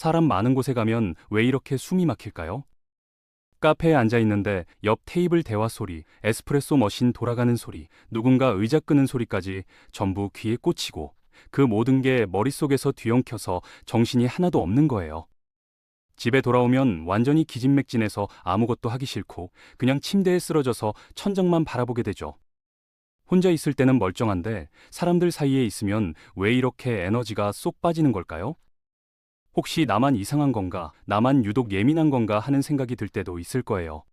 사람 많은 곳에 가면 왜 이렇게 숨이 막힐까요? 카페에 앉아 있는데 옆 테이블 대화 소리, 에스프레소 머신 돌아가는 소리, 누군가 의자 끄는 소리까지 전부 귀에 꽂히고 그 모든 게 머릿속에서 뒤엉켜서 정신이 하나도 없는 거예요. 집에 돌아오면 완전히 기진맥진해서 아무것도 하기 싫고 그냥 침대에 쓰러져서 천장만 바라보게 되죠. 혼자 있을 때는 멀쩡한데 사람들 사이에 있으면 왜 이렇게 에너지가 쏙 빠지는 걸까요? 혹시 나만 이상한 건가, 나만 유독 예민한 건가 하는 생각이 들 때도 있을 거예요.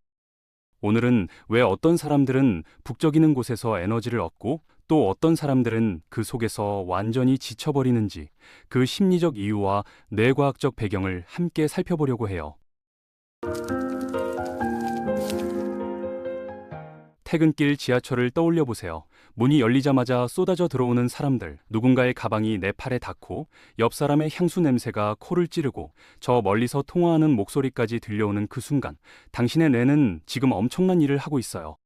오늘은 왜 어떤 사람들은 북적이는 곳에서 에너지를 얻고 또 어떤 사람들은 그 속에서 완전히 지쳐버리는지 그 심리적 이유와 뇌과학적 배경을 함께 살펴보려고 해요. 퇴근길 지하철을 떠올려 보세요. 문이 열리자마자 쏟아져 들어오는 사람들, 누군가의 가방이 내 팔에 닿고 옆 사람의 향수 냄새가 코를 찌르고 저 멀리서 통화하는 목소리까지 들려오는 그 순간, 당신의 뇌는 지금 엄청난 일을 하고 있어요.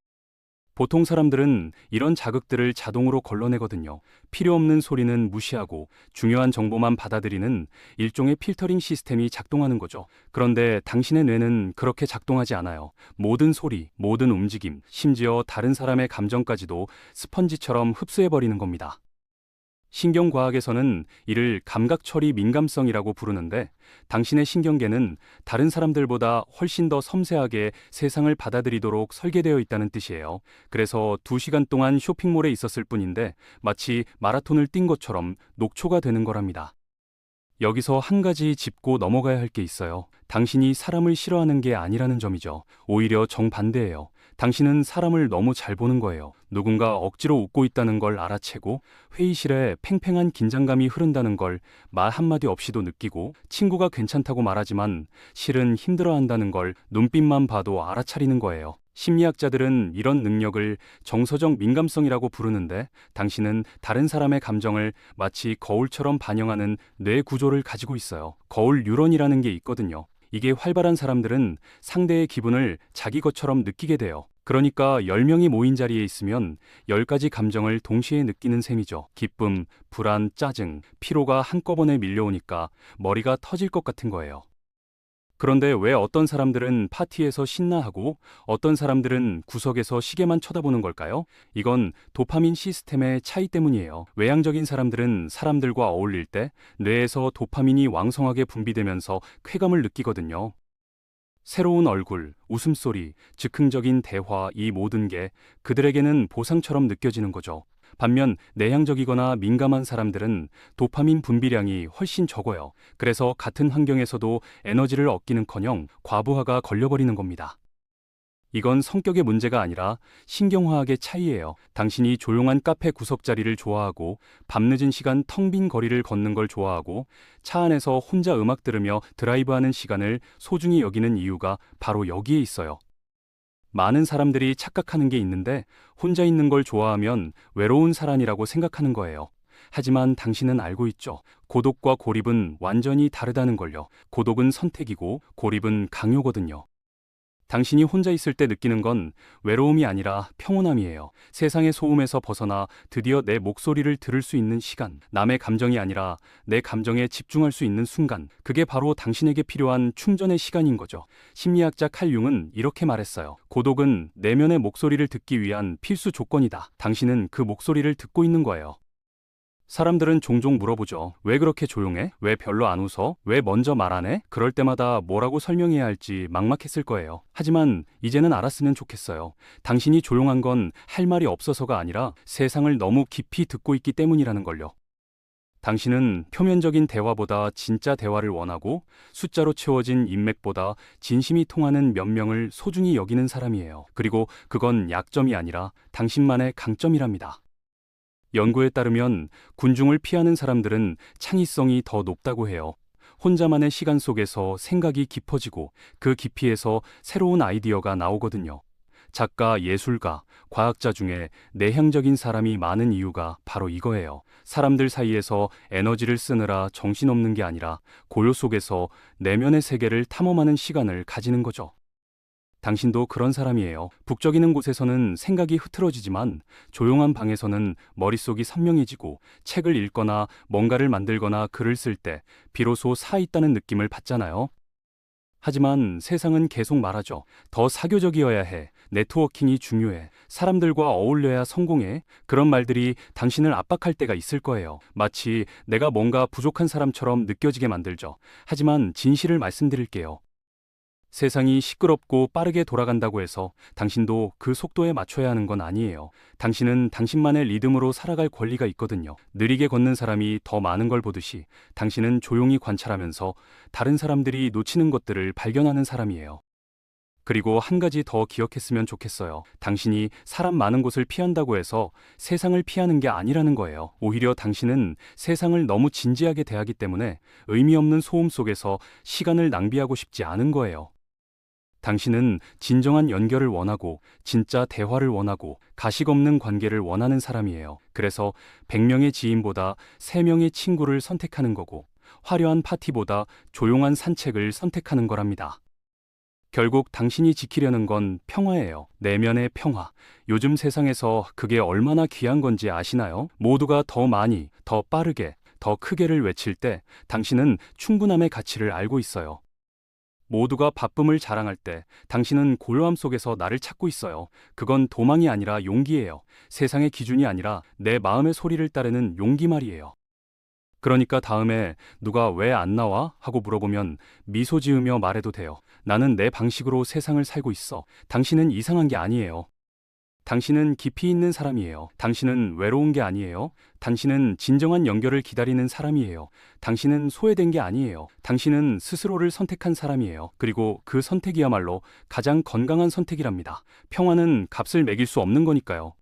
보통 사람들은 이런 자극들을 자동으로 걸러내거든요. 필요 없는 소리는 무시하고 중요한 정보만 받아들이는 일종의 필터링 시스템이 작동하는 거죠. 그런데 당신의 뇌는 그렇게 작동하지 않아요. 모든 소리, 모든 움직임, 심지어 다른 사람의 감정까지도 스펀지처럼 흡수해버리는 겁니다. 신경과학에서는 이를 감각처리 민감성이라고 부르는데 당신의 신경계는 다른 사람들보다 훨씬 더 섬세하게 세상을 받아들이도록 설계되어 있다는 뜻이에요. 그래서 2시간 동안 쇼핑몰에 있었을 뿐인데 마치 마라톤을 뛴 것처럼 녹초가 되는 거랍니다. 여기서 한 가지 짚고 넘어가야 할 게 있어요. 당신이 사람을 싫어하는 게 아니라는 점이죠. 오히려 정반대예요. 당신은 사람을 너무 잘 보는 거예요. 누군가 억지로 웃고 있다는 걸 알아채고 회의실에 팽팽한 긴장감이 흐른다는 걸 말 한마디 없이도 느끼고 친구가 괜찮다고 말하지만 실은 힘들어한다는 걸 눈빛만 봐도 알아차리는 거예요. 심리학자들은 이런 능력을 정서적 민감성이라고 부르는데 당신은 다른 사람의 감정을 마치 거울처럼 반영하는 뇌 구조를 가지고 있어요. 거울 뉴런이라는 게 있거든요. 이게 활발한 사람들은 상대의 기분을 자기 것처럼 느끼게 돼요. 그러니까 10명이 모인 자리에 있으면 10가지 감정을 동시에 느끼는 셈이죠. 기쁨, 불안, 짜증, 피로가 한꺼번에 밀려오니까 머리가 터질 것 같은 거예요. 그런데 왜 어떤 사람들은 파티에서 신나하고 어떤 사람들은 구석에서 시계만 쳐다보는 걸까요? 이건 도파민 시스템의 차이 때문이에요. 외향적인 사람들은 사람들과 어울릴 때 뇌에서 도파민이 왕성하게 분비되면서 쾌감을 느끼거든요. 새로운 얼굴, 웃음소리, 즉흥적인 대화, 이 모든 게 그들에게는 보상처럼 느껴지는 거죠. 반면 내향적이거나 민감한 사람들은 도파민 분비량이 훨씬 적어요. 그래서 같은 환경에서도 에너지를 얻기는커녕 과부하가 걸려버리는 겁니다. 이건 성격의 문제가 아니라 신경화학의 차이예요. 당신이 조용한 카페 구석자리를 좋아하고 밤늦은 시간 텅 빈 거리를 걷는 걸 좋아하고 차 안에서 혼자 음악 들으며 드라이브하는 시간을 소중히 여기는 이유가 바로 여기에 있어요. 많은 사람들이 착각하는 게 있는데 혼자 있는 걸 좋아하면 외로운 사람이라고 생각하는 거예요. 하지만 당신은 알고 있죠. 고독과 고립은 완전히 다르다는 걸요. 고독은 선택이고 고립은 강요거든요. 당신이 혼자 있을 때 느끼는 건 외로움이 아니라 평온함이에요. 세상의 소음에서 벗어나 드디어 내 목소리를 들을 수 있는 시간, 남의 감정이 아니라 내 감정에 집중할 수 있는 순간, 그게 바로 당신에게 필요한 충전의 시간인 거죠. 심리학자 칼 융은 이렇게 말했어요. 고독은 내면의 목소리를 듣기 위한 필수 조건이다. 당신은 그 목소리를 듣고 있는 거예요. 사람들은 종종 물어보죠. 왜 그렇게 조용해? 왜 별로 안 웃어? 왜 먼저 말 안 해? 그럴 때마다 뭐라고 설명해야 할지 막막했을 거예요. 하지만 이제는 알았으면 좋겠어요. 당신이 조용한 건 할 말이 없어서가 아니라 세상을 너무 깊이 듣고 있기 때문이라는 걸요. 당신은 표면적인 대화보다 진짜 대화를 원하고 숫자로 채워진 인맥보다 진심이 통하는 몇 명을 소중히 여기는 사람이에요. 그리고 그건 약점이 아니라 당신만의 강점이랍니다. 연구에 따르면 군중을 피하는 사람들은 창의성이 더 높다고 해요. 혼자만의 시간 속에서 생각이 깊어지고 그 깊이에서 새로운 아이디어가 나오거든요. 작가, 예술가, 과학자 중에 내향적인 사람이 많은 이유가 바로 이거예요. 사람들 사이에서 에너지를 쓰느라 정신없는 게 아니라 고요 속에서 내면의 세계를 탐험하는 시간을 가지는 거죠. 당신도 그런 사람이에요. 북적이는 곳에서는 생각이 흐트러지지만 조용한 방에서는 머릿속이 선명해지고 책을 읽거나 뭔가를 만들거나 글을 쓸 때 비로소 살아있다는 느낌을 받잖아요. 하지만 세상은 계속 말하죠. 더 사교적이어야 해. 네트워킹이 중요해. 사람들과 어울려야 성공해. 그런 말들이 당신을 압박할 때가 있을 거예요. 마치 내가 뭔가 부족한 사람처럼 느껴지게 만들죠. 하지만 진실을 말씀드릴게요. 세상이 시끄럽고 빠르게 돌아간다고 해서 당신도 그 속도에 맞춰야 하는 건 아니에요. 당신은 당신만의 리듬으로 살아갈 권리가 있거든요. 느리게 걷는 사람이 더 많은 걸 보듯이 당신은 조용히 관찰하면서 다른 사람들이 놓치는 것들을 발견하는 사람이에요. 그리고 한 가지 더 기억했으면 좋겠어요. 당신이 사람 많은 곳을 피한다고 해서 세상을 피하는 게 아니라는 거예요. 오히려 당신은 세상을 너무 진지하게 대하기 때문에 의미 없는 소음 속에서 시간을 낭비하고 싶지 않은 거예요. 당신은 진정한 연결을 원하고 진짜 대화를 원하고 가식 없는 관계를 원하는 사람이에요. 그래서 100명의 지인보다 3명의 친구를 선택하는 거고 화려한 파티보다 조용한 산책을 선택하는 거랍니다. 결국 당신이 지키려는 건 평화예요. 내면의 평화. 요즘 세상에서 그게 얼마나 귀한 건지 아시나요? 모두가 더 많이, 더 빠르게, 더 크게를 외칠 때 당신은 충분함의 가치를 알고 있어요. 모두가 바쁨을 자랑할 때 당신은 고요함 속에서 나를 찾고 있어요. 그건 도망이 아니라 용기예요. 세상의 기준이 아니라 내 마음의 소리를 따르는 용기 말이에요. 그러니까 다음에 누가 왜 안 나와? 하고 물어보면 미소 지으며 말해도 돼요. 나는 내 방식으로 세상을 살고 있어. 당신은 이상한 게 아니에요. 당신은 깊이 있는 사람이에요. 당신은 외로운 게 아니에요. 당신은 진정한 연결을 기다리는 사람이에요. 당신은 소외된 게 아니에요. 당신은 스스로를 선택한 사람이에요. 그리고 그 선택이야말로 가장 건강한 선택이랍니다. 평화는 값을 매길 수 없는 거니까요.